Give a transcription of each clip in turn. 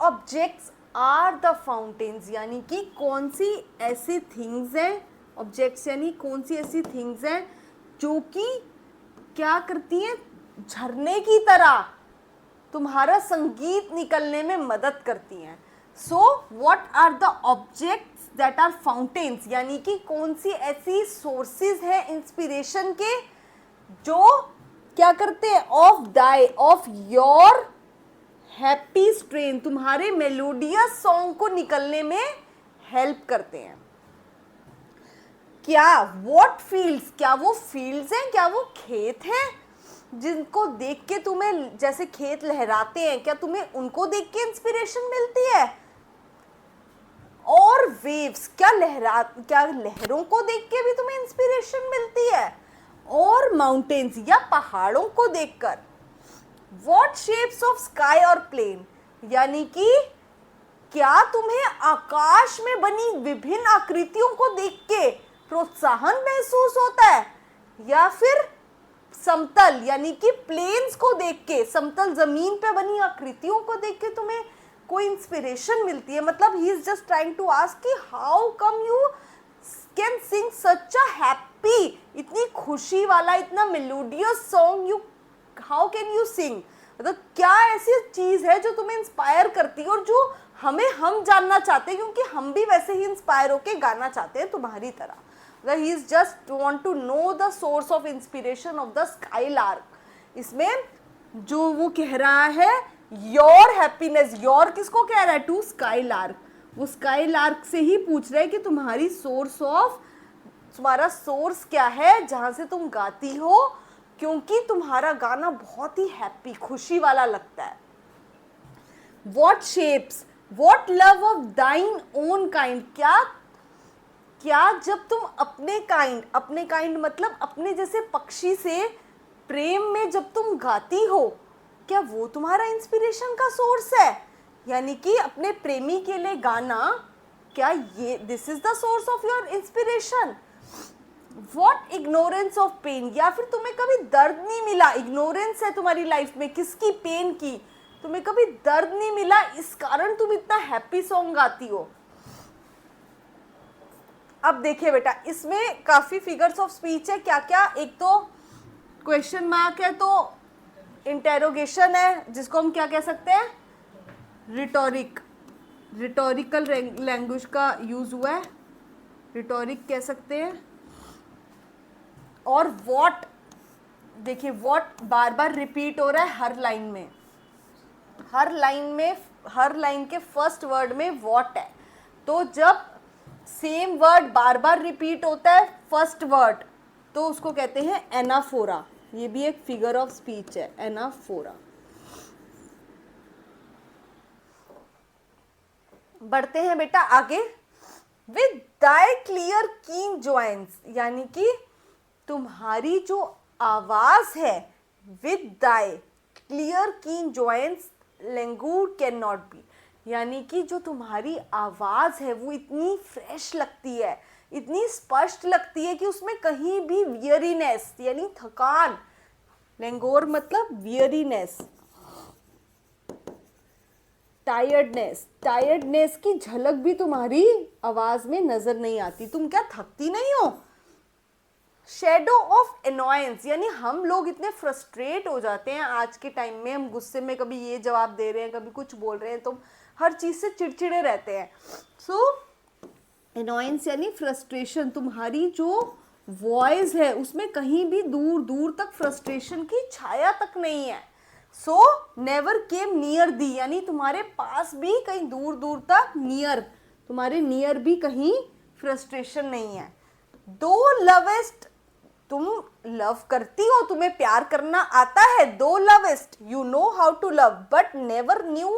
Objects are the fountains, यानी कि कौन सी ऐसी थिंग्स हैं, ऑब्जेक्ट्स यानी कौन सी ऐसी थिंग्स हैं जो कि क्या करती हैं, झरने की तरह तुम्हारा संगीत निकलने में मदद करती हैं. So what are the objects that are fountains, यानी कि कौन सी ऐसी सोर्सेज हैं इंस्पिरेशन के जो क्या करते हैं, ऑफ योर हैप्पी स्ट्रेन, तुम्हारे मेलोडियस सॉन्ग को निकलने में हेल्प करते हैं. क्या वॉट फील्ड्स, क्या वो फील्ड्स हैं, क्या वो खेत हैं जिनको देख के तुम्हें, जैसे खेत लहराते हैं, क्या तुम्हें उनको देख के इंस्पिरेशन मिलती है? और वेव्स, क्या लहरों को देख के भी तुम्हें इंस्पिरेशन मिलती है? और माउंटेन्स या पहाड़ों को देखकर. वॉट शेप्स ऑफ स्काई और प्लेन, यानी कि क्या तुम्हें आकाश में बनी विभिन्न आकृतियों को देख के प्रोत्साहन महसूस होता है, या फिर समतल यानी कि प्लेन्स को देख के, समतल जमीन पे बनी आकृतियों को देख के तुम्हें कोई इंस्पिरेशन मिलती है? मतलब he is just trying to ask कि how come you can sing such a happy, इतनी खुशी वाला, इतना melodious song, you how can you sing. मतलब क्या ऐसी चीज है जो तुम्हें इंस्पायर करती है और जो हम जानना चाहते हैं, क्योंकि हम भी वैसे ही इंस्पायर होके गाना चाहते हैं तुम्हारी तरह. He is just want to know the source of inspiration of the skylark. इसमें जो वो कह रहा है your happiness, your किसको कह रहा है? to skylark. वो skylark से ही पूछ रहे हैं कि तुम्हारा सोर्स क्या है जहां से तुम गाती हो, क्योंकि तुम्हारा गाना बहुत ही हैप्पी, खुशी वाला लगता है. What shapes, what love of thine own kind, क्या जब तुम अपने काइंड मतलब अपने जैसे पक्षी से प्रेम में जब तुम गाती हो, क्या वो तुम्हारा इंस्पिरेशन का सोर्स है? यानी कि अपने प्रेमी के लिए गाना, क्या ये this is the source of your inspiration? What ignorance of pain, या फिर तुम्हें कभी दर्द नहीं मिला, इग्नोरेंस है तुम्हारी लाइफ में किसकी? पेन की. तुम्हें कभी दर्द नहीं मिला, इस कारण तुम इतना हैप्पी सॉन्ग गाती हो. अब देखिए बेटा, इसमें काफी फिगर्स ऑफ स्पीच है. क्या क्या? एक तो क्वेश्चन मार्क है, तो इंटेरोगेशन है, जिसको हम क्या कह सकते हैं? रिटोरिकल लैंग्वेज का यूज हुआ है, रिटोरिक कह सकते हैं. और वॉट, देखिए वॉट बार बार रिपीट हो रहा है हर लाइन के फर्स्ट वर्ड में वॉट है. तो जब सेम वर्ड बार बार रिपीट होता है फर्स्ट वर्ड, तो उसको कहते हैं एनाफोरा. ये भी एक फिगर ऑफ स्पीच है, एनाफोरा. बढ़ते हैं बेटा आगे. विद दाई क्लियर कीन जॉइंस, यानी कि तुम्हारी जो आवाज है, विद दाई क्लियर कीन joins langur can not be, यानी कि जो तुम्हारी आवाज है वो इतनी फ्रेश लगती है, इतनी स्पष्ट लगती है कि उसमें कहीं भी वियरीनेस यानी थकान, लैंगोर मतलब वियरीनेस, टायर्डनेस की झलक भी तुम्हारी आवाज में नजर नहीं आती. तुम क्या थकती नहीं हो? शेडो ऑफ एनॉयंस, यानी हम लोग इतने फ्रस्ट्रेट हो जाते हैं आज के टाइम में, हम गुस्से में कभी ये जवाब दे रहे हैं, कभी कुछ बोल रहे हैं, तो हर चीज से चिड़चिड़े रहते हैं. सो एनॉयंस यानी फ्रस्ट्रेशन, तुम्हारी जो वॉइस है उसमें कहीं भी दूर दूर तक फ्रस्ट्रेशन की छाया तक नहीं है. So never came near the, यानी तुम्हारे पास भी कहीं दूर दूर तक तुम्हारे नियर भी कहीं फ्रस्ट्रेशन नहीं है. दो लवेस्ट, तुम लव करती हो, तुम्हें प्यार करना आता है. Thou lovest, you know how to love, but never knew,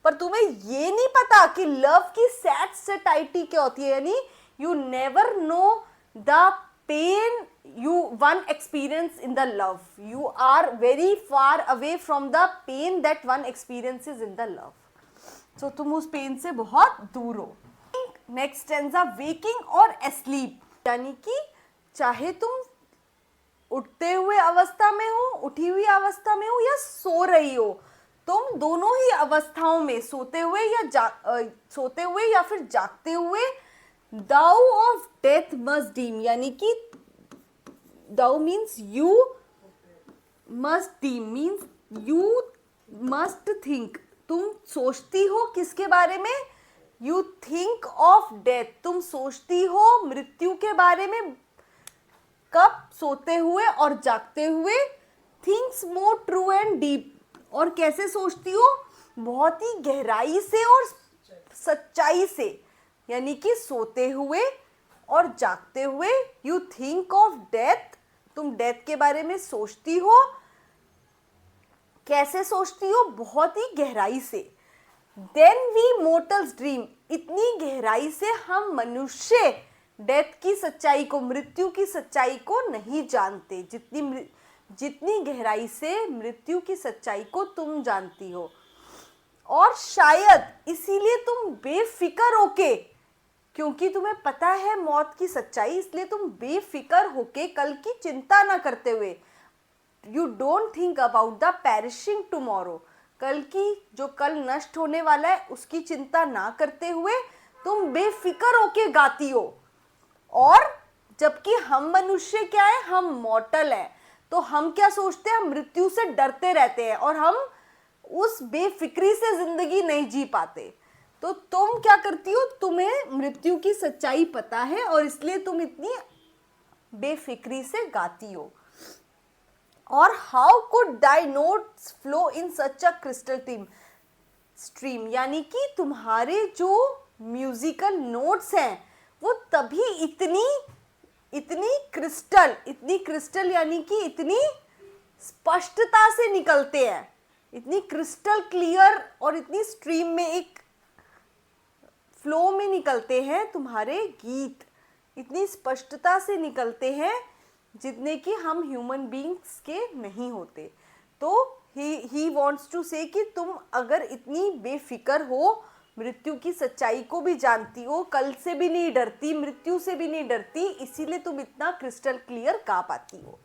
पर तुम्हें ये नहीं पता कि लव की सैड सटाइटी क्या होती है. यानी you never know the pain you one experience in the love, you are very far away from the pain that one experiences in the love. So तुम उस पेन से बहुत दूर हो. नेक्स्ट स्टैंजा, वेकिंग और asleep, यानी कि चाहे तुम उठते हुए अवस्था में हो, उठी हुई अवस्था में हो, या सो रही हो, तुम दोनों ही अवस्थाओं में सोते हुए सोते हुए या फिर जागते हुए thou of death must deem, यानी कि thou means you, must deem means you must think, तुम सोचती हो किसके बारे में, यू थिंक ऑफ डेथ, तुम सोचती हो मृत्यु के बारे में, कब, सोते हुए और जागते हुए, thinks more true and deep, और कैसे सोचती हो, बहुत ही गहराई से और सच्चाई से, यानी कि सोते हुए और जागते हुए, यू थिंक ऑफ डेथ, तुम डेथ के बारे में सोचती हो, कैसे सोचती हो, बहुत ही गहराई से। देन वी मोर्टल्स ड्रीम, इतनी गहराई से हम मनुष्य डेथ की सच्चाई को, मृत्यु की सच्चाई को नहीं जानते, जितनी गहराई से मृत्यु की सच्चाई को तुम जानती हो। और शायद इसीलिए तुम बेफिक्र होके, क्योंकि तुम्हें पता है मौत की सच्चाई, इसलिए तुम बेफिक्र होके कल की चिंता ना करते हुए, you don't think about the perishing tomorrow, कल नष्ट होने वाला है उसकी चिंता ना करते हुए तुम बेफिक्र होके गाती हो। और जबकि हम मनुष्य क्या है, हम मॉर्टल है, तो हम क्या सोचते हैं, हम मृत्यु से डरते रहते हैं और हम उस बेफिक्री से जिंदगी नहीं जी पाते। तो तुम क्या करती हो, तुम्हें मृत्यु की सच्चाई पता है और इसलिए तुम इतनी बेफिक्री से गाती हो। और how could Dai notes flow in such a crystal stream, यानी कि तुम्हारे जो म्यूजिकल नोट्स हैं वो तभी इतनी क्रिस्टल यानी कि इतनी स्पष्टता से निकलते हैं, इतनी क्रिस्टल क्लियर और इतनी स्ट्रीम में, एक फ्लो में निकलते हैं तुम्हारे गीत, इतनी स्पष्टता से निकलते हैं जितने कि हम ह्यूमन बीइंग्स के नहीं होते। तो ही वॉन्ट्स टू से कि तुम अगर इतनी बेफिक्र हो, मृत्यु की सच्चाई को भी जानती हो, कल से भी नहीं डरती, मृत्यु से भी नहीं डरती, इसीलिए तुम इतना क्रिस्टल क्लियर गा पाती हो।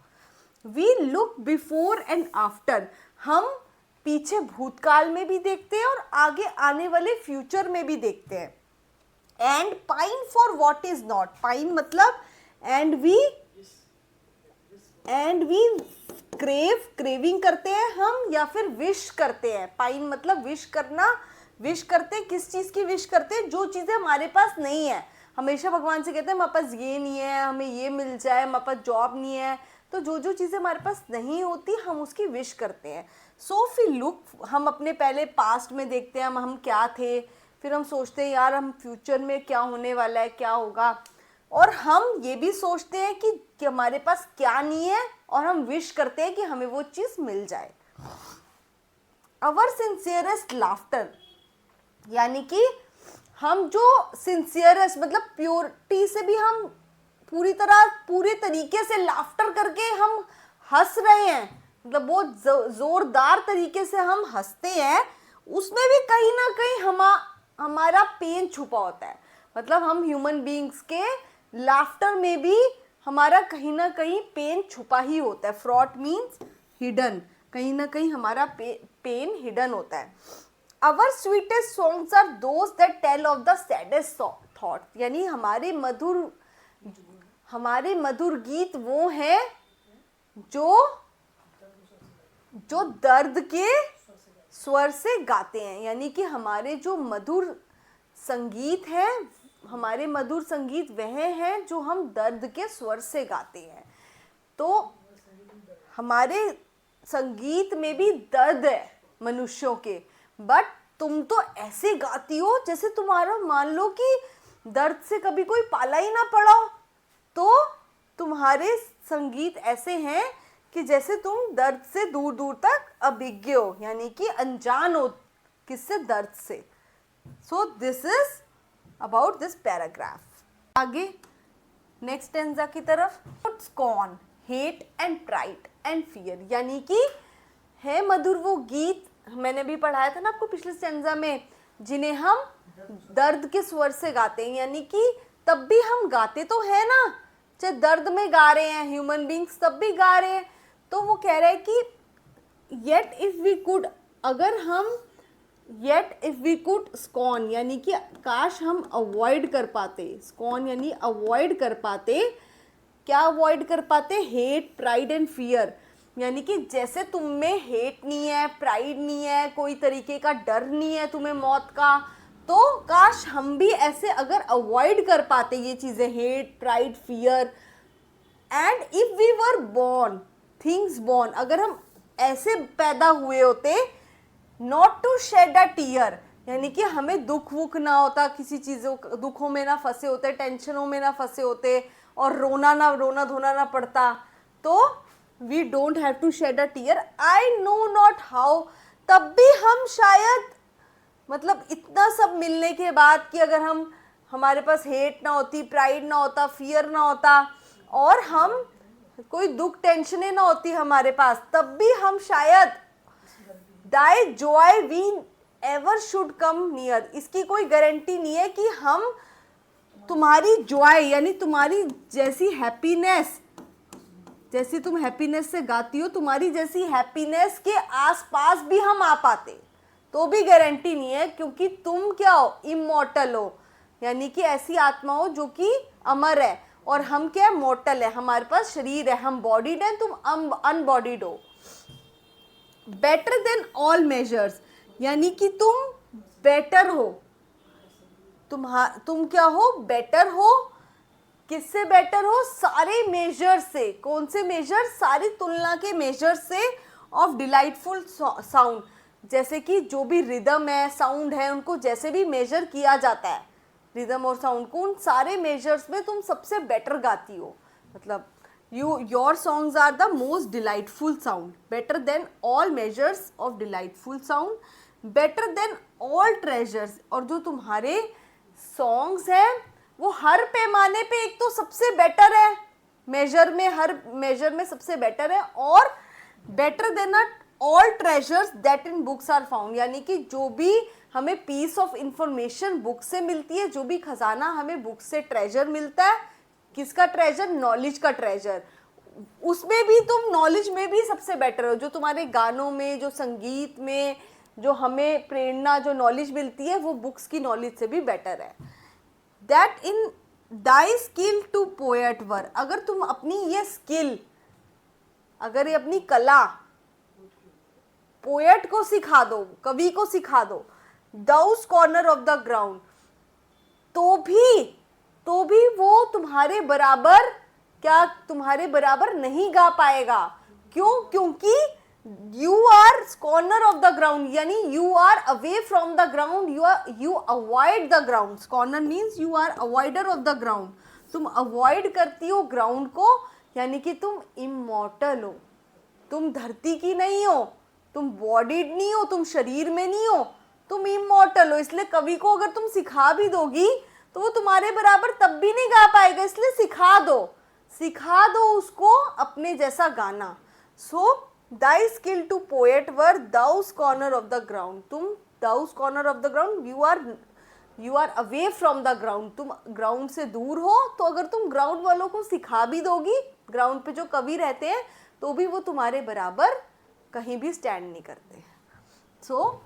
We look before and after, हम पीछे भूतकाल में भी देखते हैं और आगे आने वाले फ्यूचर में भी देखते हैं। And pine for what is not, pine मतलब एंड वी क्रेविंग करते हैं हम, या फिर विश करते हैं। पाइन मतलब विश करना, विश करते हैं, किस चीज़ की विश करते हैं, जो चीज़ें हमारे पास नहीं है। हमेशा भगवान से कहते हैं हमारे पास ये नहीं है, हमें ये मिल जाए, हमारे पास जॉब नहीं है, तो जो चीज़ें हमारे पास नहीं होती हम उसकी विश करते हैं। सो फिर लुक, हम अपने पहले पास्ट में देखते हैं हम क्या थे, फिर हम सोचते हैं यार हम फ्यूचर में क्या होने वाला है, क्या होगा, और हम ये भी सोचते हैं कि हमारे पास क्या नहीं है और हम विश करते हैं कि हमें वो चीज़ मिल जाए। अवर सिंसियरेस्ट लाफ्टर, यानी कि हम जो सिंसियरेस्ट मतलब प्योरिटी से भी हम पूरे तरीके से लाफ्टर करके हम हंस रहे हैं, मतलब बहुत जोरदार तरीके से हम हंसते हैं, उसमें भी कहीं ना कहीं हमारा पेन छुपा होता है। मतलब हम ह्यूमन बीइंग्स के लाफ्टर में भी हमारा कहीं ना कहीं पेन छुपा ही होता है। फ्रॉट मीन्स हिडन, कहीं ना कहीं हमारा पेन हिडन होता है। Our sweetest songs are those that tell of the saddest thought, यानी हमारे मधुर गीत वो हैं जो दर्द के स्वर से गाते हैं, यानी कि हमारे जो मधुर संगीत है, हमारे मधुर संगीत वह हैं जो हम दर्द के स्वर से गाते हैं। तो हमारे संगीत में भी दर्द है मनुष्यों के, बट तुम तो ऐसे गाती हो जैसे तुम्हारा, मान लो कि दर्द से कभी कोई पाला ही ना पड़ा हो, तो तुम्हारे संगीत ऐसे हैं कि जैसे तुम दर्द से दूर दूर तक अभिज्ञ हो, यानी कि अनजान हो किससे, दर्द से। सो this is about this paragraph. आगे नेक्स्ट स्टैंजा की तरफ, scorn, hate and pride and fear, यानी कि है मधुर वो गीत, मैंने भी पढ़ाया था ना आपको पिछले स्टैंजा में, जिन्हें हम दर्द के स्वर से गाते हैं, यानी कि तब भी हम गाते तो है ना, चाहे दर्द में गा रहे हैं ह्यूमन बींग्स तब भी गा रहे हैं। तो वो कह रहे हैं कि येट इफ वी कुड अगर हम येट इफ वी कुड स्कॉन, यानी कि काश हम अवॉइड कर पाते, स्कॉन यानी अवॉइड कर पाते, क्या अवॉइड कर पाते, हेट, प्राइड एंड फियर, यानी कि जैसे तुम में हेट नहीं है, प्राइड नहीं है, कोई तरीके का डर नहीं है तुम्हें मौत का, तो काश हम भी ऐसे अगर अवॉइड कर पाते ये चीजें, hate, pride, fear, and if we were born things born, अगर हम ऐसे पैदा हुए होते, not to shed a tear, यानी कि हमें दुख वुख ना होता, किसी चीजों दुखों में ना फंसे होते, टेंशनों में ना फंसे होते, और रोना धोना ना पड़ता, तो we don't have to shed a tear, I know not how, तब भी हम शायद, मतलब इतना सब मिलने के बाद कि अगर हम, हमारे पास हेट ना होती, प्राइड ना होता, फियर ना होता, और हम कोई दुख टेंशनें ना होती हमारे पास, तब भी हम शायद thy joy we ever should come near, इसकी कोई गारंटी नहीं है कि हम तुम्हारी जॉय यानी तुम्हारी जैसी हैप्पीनेस, जैसी तुम हैप्पीनेस से गाती हो, तुम्हारी जैसी हैप्पीनेस के आसपास भी हम आ पाते, तो भी गारंटी नहीं है, क्योंकि तुम क्या हो, इमॉर्टल हो, यानी कि ऐसी आत्मा हो जो कि अमर है, और हम क्या है, मॉर्टल है, हमारे पास शरीर है, हम बॉडीड हैं, तुम अनबॉडीड हो। बेटर देन ऑल मेजर्स, यानी कि तुम बेटर हो, तुम क्या हो, बेटर हो, किससे बेटर हो, सारे मेजर से, कौन से मेजर, सारी तुलना के मेजर से, ऑफ डिलाइटफुल साउंड, जैसे कि जो भी रिदम है, साउंड है, उनको जैसे भी मेजर किया जाता है, रिदम और साउंड को, उन सारे मेजर्स में तुम सबसे बेटर गाती हो, मतलब your songs are the most delightful sound, better than all measures of delightful sound, better than all treasures, और जो तुम्हारे सॉन्ग्स हैं वो हर पैमाने पे एक तो सबसे बेटर है, मेजर में, हर मेजर में सबसे बेटर है, और better than all treasures that in books are found, यानी कि जो भी हमें पीस ऑफ इंफॉर्मेशन बुक से मिलती है, जो भी खजाना हमें बुक से ट्रेजर मिलता है, किसका ट्रेजर, नॉलेज का ट्रेजर, उसमें भी तुम नॉलेज में भी सबसे बेटर हो, जो तुम्हारे गानों में, जो संगीत में, जो हमें प्रेरणा, जो नॉलेज मिलती है, वो बुक्स की नॉलेज से भी बेटर है। That in thy skill to poet were, अगर तुम अपनी ये स्किल, अगर ये अपनी कला पोएट को सिखा दो, कवि को सिखा दो, दाउस कॉर्नर ऑफ द ग्राउंड, तो भी वो तुम्हारे बराबर, क्या तुम्हारे बराबर नहीं गा पाएगा, क्यों, क्योंकि you are corner of the ground, यानी you are away from the ground, you avoid the ground, corner means you are avoider of the ground, तुम अवॉइड करती हो ग्राउंड को, यानी कि तुम इमॉर्टल हो, तुम धरती की नहीं हो, तुम बॉडीड नहीं हो, तुम शरीर में नहीं हो, तुम इमॉर्टल हो, इसलिए कवि को अगर तुम सिखा भी दोगी तो वो तुम्हारे बराबर तब भी नहीं गा पाएगा, इसलिए सिखा दो उसको अपने जैसा गाना। So thy skill to poet were thou scorner of the ground, तुम thou scorner of the ground, you are away from the ground, तुम ग्राउंड से दूर हो, तो अगर तुम ग्राउंड वालों को सिखा भी दोगी, ग्राउंड पे जो कवि रहते हैं, तो भी वो तुम्हारे बराबर कहीं भी स्टैंड नहीं करते। So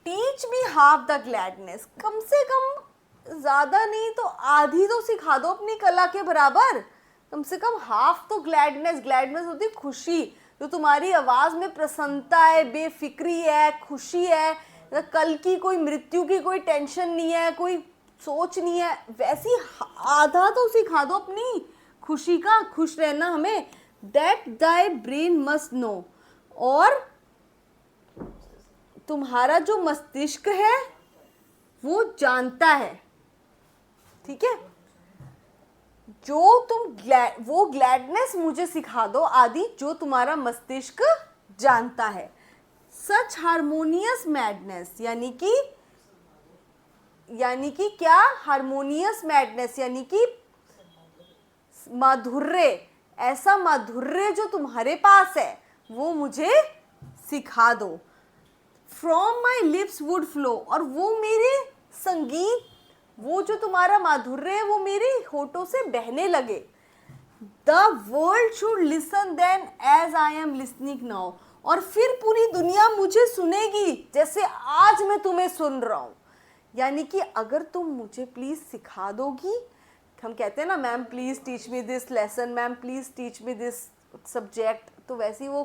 teach me half the gladness, कम से कम ज्यादा नहीं तो आधी तो सिखा दो अपनी कला के बराबर, कम से कम हाफ तो ग्लैडनेस होती खुशी, जो तुम्हारी आवाज में प्रसन्नता है, बेफिक्री है, खुशी है, कल की कोई मृत्यु की कोई टेंशन नहीं है, कोई सोच नहीं है, वैसी आधा तो सिखा दो अपनी खुशी का, खुश रहना हमें, that thy brain must know, और तुम्हारा जो मस्तिष्क है वो जानता है, ठीक है, जो तुम वो ग्लैडनेस मुझे सिखा दो आदि, जो तुम्हारा मस्तिष्क जानता है, सच हारमोनियस मैडनेस, यानी कि क्या, हारमोनियस मैडनेस, यानी कि माधुर्य, ऐसा माधुर्य जो तुम्हारे पास है वो मुझे सिखा दो, from my lips would flow, और वो मेरे संगीत, वो जो तुम्हारा माधुर्य है वो मेरे होठों से बहने लगे, the world should listen then as I am listening now, और फिर पूरी दुनिया मुझे सुनेगी जैसे आज मैं तुम्हें सुन रहा हूँ। यानी कि अगर तुम मुझे प्लीज सिखा दोगी, हम कहते हैं ना ma'am please teach me this lesson, ma'am please teach me this subject, तो वैसे ही वो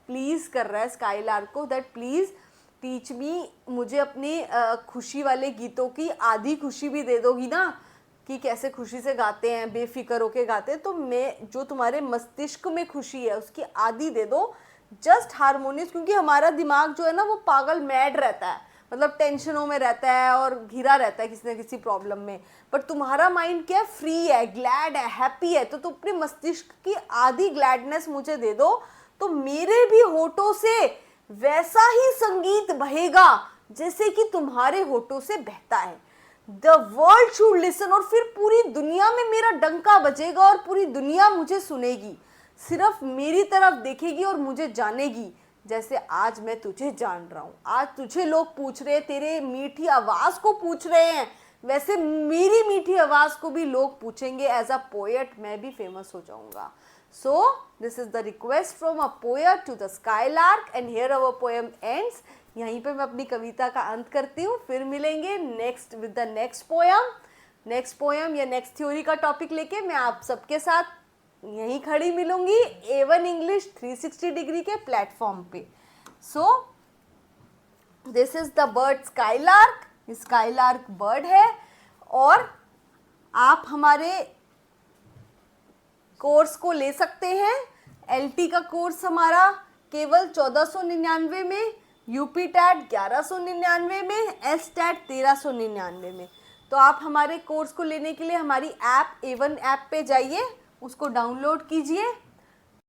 प्लीज कर रहा है स्काईलार्क को, दैट प्लीज टीच मी, मुझे अपनी खुशी वाले गीतों की आधी खुशी भी दे दोगी ना, कि कैसे खुशी से गाते हैं, बेफिक्र होके गाते हैं, तो मैं जो तुम्हारे मस्तिष्क में खुशी है उसकी आधी दे दो, जस्ट हारमोनियस, क्योंकि हमारा दिमाग जो है ना वो पागल मैड रहता है, मतलब टेंशनों में रहता है और घिरा रहता है किसी न किसी प्रॉब्लम में। पर तुम्हारा माइंड क्या है, फ्री है, ग्लैड है, हैप्पी है, तो तुम अपने मस्तिष्क की आधी ग्लैडनेस मुझे दे दो, तो मेरे भी होठों से वैसा ही संगीत बहेगा जैसे कि तुम्हारे होठों से बहता है। द वर्ल्ड शुड लिसन, और फिर पूरी दुनिया में मेरा डंका बजेगा और पूरी दुनिया मुझे सुनेगी, सिर्फ मेरी तरफ देखेगी और मुझे जानेगी जैसे आज मैं तुझे जान रहा हूँ। आज तुझे लोग पूछ रहे हैं, तेरे मीठी आवाज को पूछ रहे हैं, वैसे मेरी मीठी आवाज को भी लोग पूछेंगे। एज अ पोएट मैं भी फेमस हो जाऊंगा। So this is the request from a poet to the skylark and here our poem ends. यहीं पे मैं अपनी कविता का अंत करती हूँ, फिर मिलेंगे next with the next poem या नेक्स्ट थ्योरी का टॉपिक लेके मैं आप सबके साथ यहीं खड़ी मिलूंगी A1 इंग्लिश 360 डिग्री के प्लेटफॉर्म पे। सो this is the bird skylark, skylark bird है, और आप हमारे कोर्स को ले सकते हैं। LT का कोर्स हमारा केवल 1499 में, यूपी टैट 1199 में, एस टैट 1399 में। तो आप हमारे कोर्स को लेने के लिए हमारी ऐप A1 ऐप पे जाइए, उसको डाउनलोड कीजिए